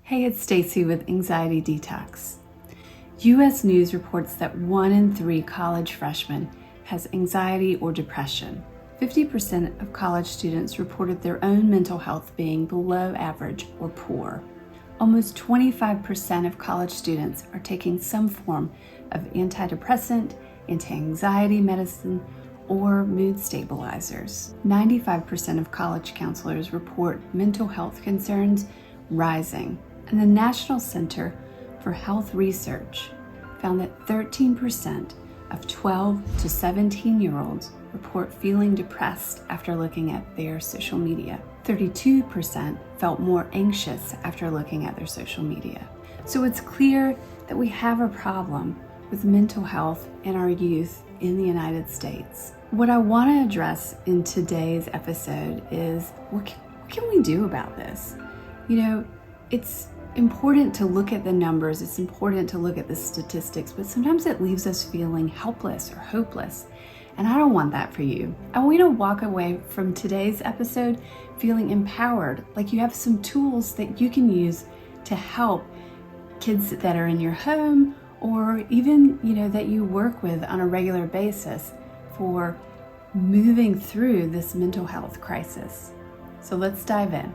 Hey, it's Stacy with Anxiety Detox. U.S. News reports that 1 in 3 college freshmen has anxiety or depression. 50% of college students reported their own mental health being below average or poor. Almost 25% of college students are taking some form of antidepressant, anti-anxiety medicine, or mood stabilizers. 95% of college counselors report mental health concerns rising. And the National Center for Health Research found that 13% of 12 to 17-year-olds report feeling depressed after looking at their social media. 32% felt more anxious after looking at their social media. So it's clear that we have a problem with mental health in our youth in the United States. What I want to address in today's episode is what can we do about this? You know, it's important to look at the numbers, it's important to look at the statistics, but sometimes it leaves us feeling helpless or hopeless. And I don't want that for you. I want you to walk away from today's episode feeling empowered, like you have some tools that you can use to help kids that are in your home or even, that you work with on a regular basis for moving through this mental health crisis. So let's dive in.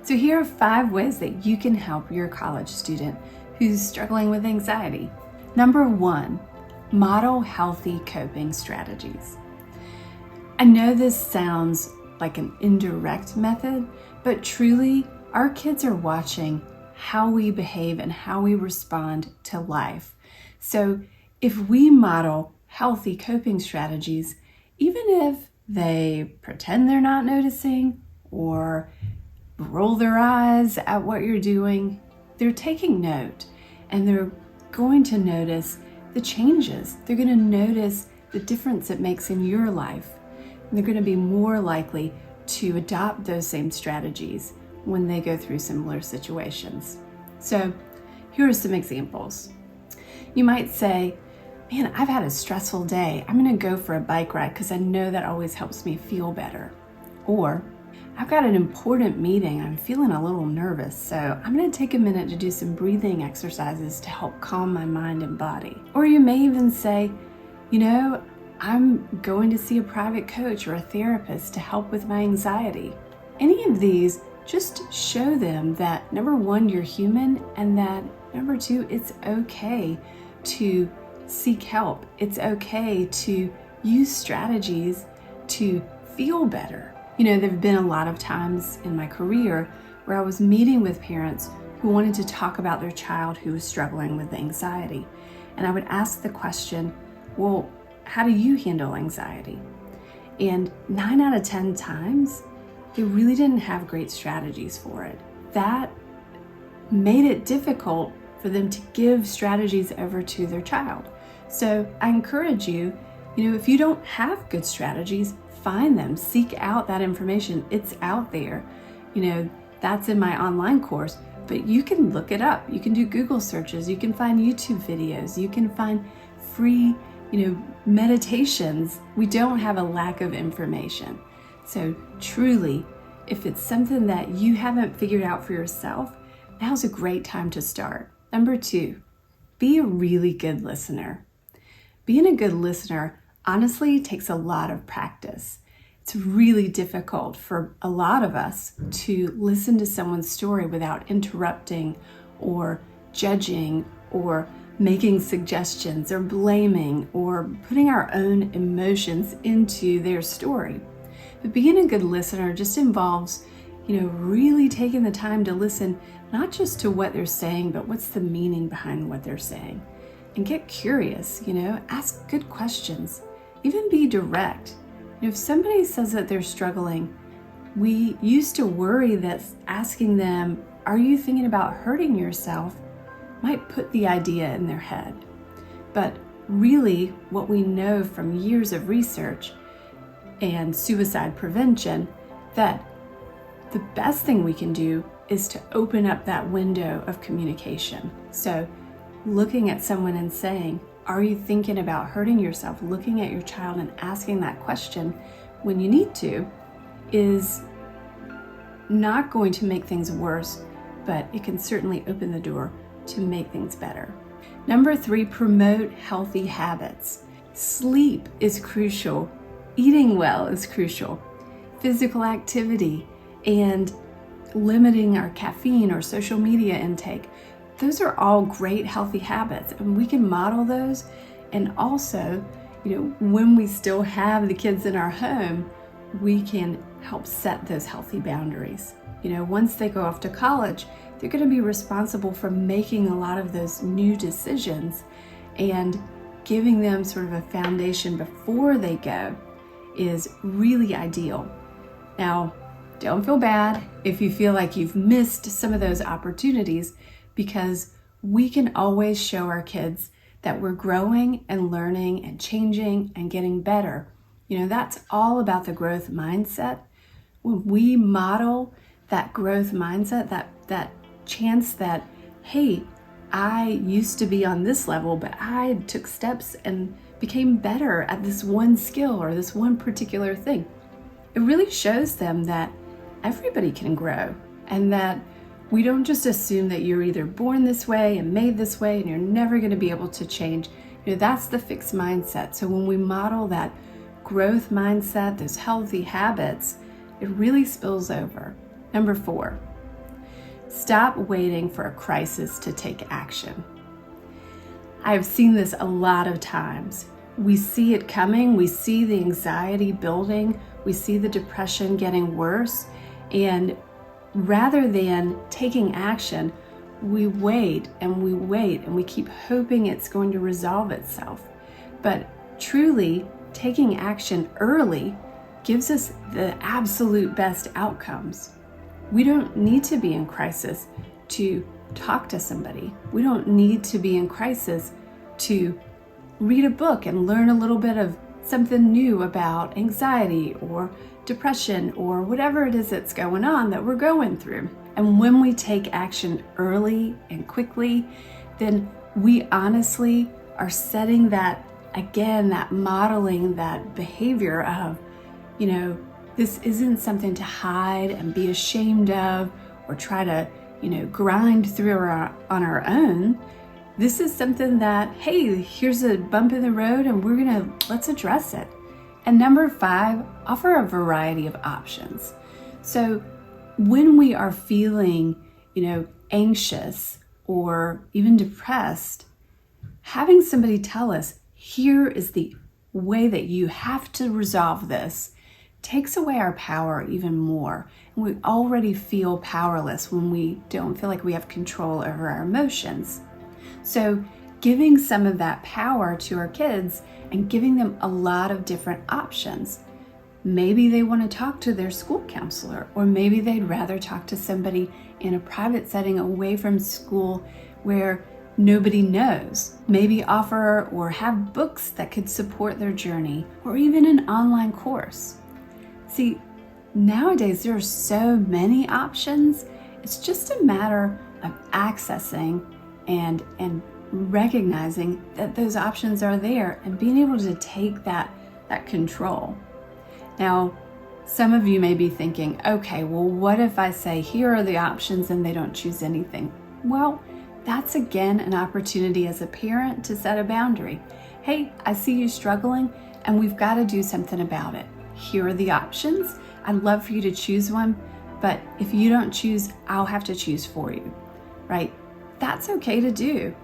So here are 5 ways that you can help your college student who's struggling with anxiety. Number 1, model healthy coping strategies. I know this sounds like an indirect method, but truly our kids are watching how we behave and how we respond to life. So if we model healthy coping strategies, even if they pretend they're not noticing or roll their eyes at what you're doing, they're taking note and they're going to notice the changes. They're going to notice the difference it makes in your life. And they're going to be more likely to adopt those same strategies when they go through similar situations. So here are some examples. You might say, man, I've had a stressful day. I'm going to go for a bike ride because I know that always helps me feel better. Or I've got an important meeting. I'm feeling a little nervous, so I'm going to take a minute to do some breathing exercises to help calm my mind and body. Or you may even say, I'm going to see a private coach or a therapist to help with my anxiety. Any of these, just show them that number 1, you're human, and that number 2, it's okay to seek help. It's okay to use strategies to feel better. There have been a lot of times in my career where I was meeting with parents who wanted to talk about their child who was struggling with anxiety. And I would ask the question, well, how do you handle anxiety? And 9 out of 10 times, they really didn't have great strategies for it. That made it difficult for them to give strategies over to their child. So I encourage you, if you don't have good strategies, find them, seek out that information. It's out there. That's in my online course, but you can look it up. You can do Google searches. You can find YouTube videos. You can find free, meditations. We don't have a lack of information. So truly, if it's something that you haven't figured out for yourself, now's a great time to start. Number 2, be a really good listener. Being a good listener honestly takes a lot of practice. It's really difficult for a lot of us to listen to someone's story without interrupting or judging or making suggestions or blaming or putting our own emotions into their story. But being a good listener just involves, really taking the time to listen, not just to what they're saying, but what's the meaning behind what they're saying. And get curious, ask good questions. Even be direct. If somebody says that they're struggling, we used to worry that asking them, are you thinking about hurting yourself, might put the idea in their head. But really, what we know from years of research and suicide prevention, that the best thing we can do is to open up that window of communication. So looking at someone and saying, are you thinking about hurting yourself? Looking at your child and asking that question when you need to is not going to make things worse, but it can certainly open the door to make things better. Number 3, promote healthy habits. Sleep is crucial. Eating well is crucial. Physical activity and limiting our caffeine or social media intake. Those are all great healthy habits, and we can model those. And also, when we still have the kids in our home, we can help set those healthy boundaries. Once they go off to college, they're going to be responsible for making a lot of those new decisions, and giving them sort of a foundation before they go is really ideal. Now, don't feel bad if you feel like you've missed some of those opportunities, because we can always show our kids that we're growing and learning and changing and getting better. That's all about the growth mindset. When we model that growth mindset, that chance that, hey, I used to be on this level, but I took steps and became better at this one skill or this one particular thing. It really shows them that everybody can grow, and that we don't just assume that you're either born this way and made this way and you're never going to be able to change. That's the fixed mindset. So when we model that growth mindset, those healthy habits, it really spills over. Number 4, stop waiting for a crisis to take action. I've seen this a lot of times. We see it coming, we see the anxiety building, we see the depression getting worse, and rather than taking action, we wait and we keep hoping it's going to resolve itself. But truly, taking action early gives us the absolute best outcomes. We don't need to be in crisis to talk to somebody. We don't need to be in crisis to read a book and learn a little bit of something new about anxiety or depression or whatever it is that's going on that we're going through. And when we take action early and quickly, then we honestly are setting that, again, that modeling, that behavior of, this isn't something to hide and be ashamed of or try to, grind through on our own. This is something that, hey, here's a bump in the road and let's address it. And number 5, offer a variety of options. So when we are feeling, anxious or even depressed, having somebody tell us, here is the way that you have to resolve this, takes away our power even more. And we already feel powerless when we don't feel like we have control over our emotions. So giving some of that power to our kids and giving them a lot of different options. Maybe they want to talk to their school counselor, or maybe they'd rather talk to somebody in a private setting away from school where nobody knows. Maybe offer or have books that could support their journey, or even an online course. See, nowadays there are so many options. It's just a matter of accessing and recognizing that those options are there and being able to take that control. Now, some of you may be thinking, okay, well, what if I say, here are the options and they don't choose anything? Well, that's again an opportunity as a parent to set a boundary. Hey, I see you struggling and we've got to do something about it. Here are the options. I'd love for you to choose one, but if you don't choose, I'll have to choose for you, right? That's okay to do.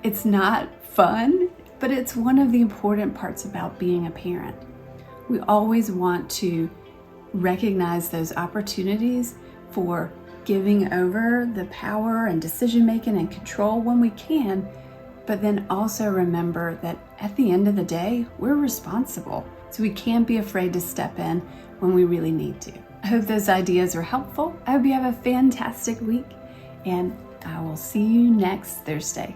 It's not fun, but it's one of the important parts about being a parent. We always want to recognize those opportunities for giving over the power and decision making and control when we can, but then also remember that at the end of the day, we're responsible. So we can't be afraid to step in when we really need to. I hope those ideas are helpful. I hope you have a fantastic week, and I will see you next Thursday.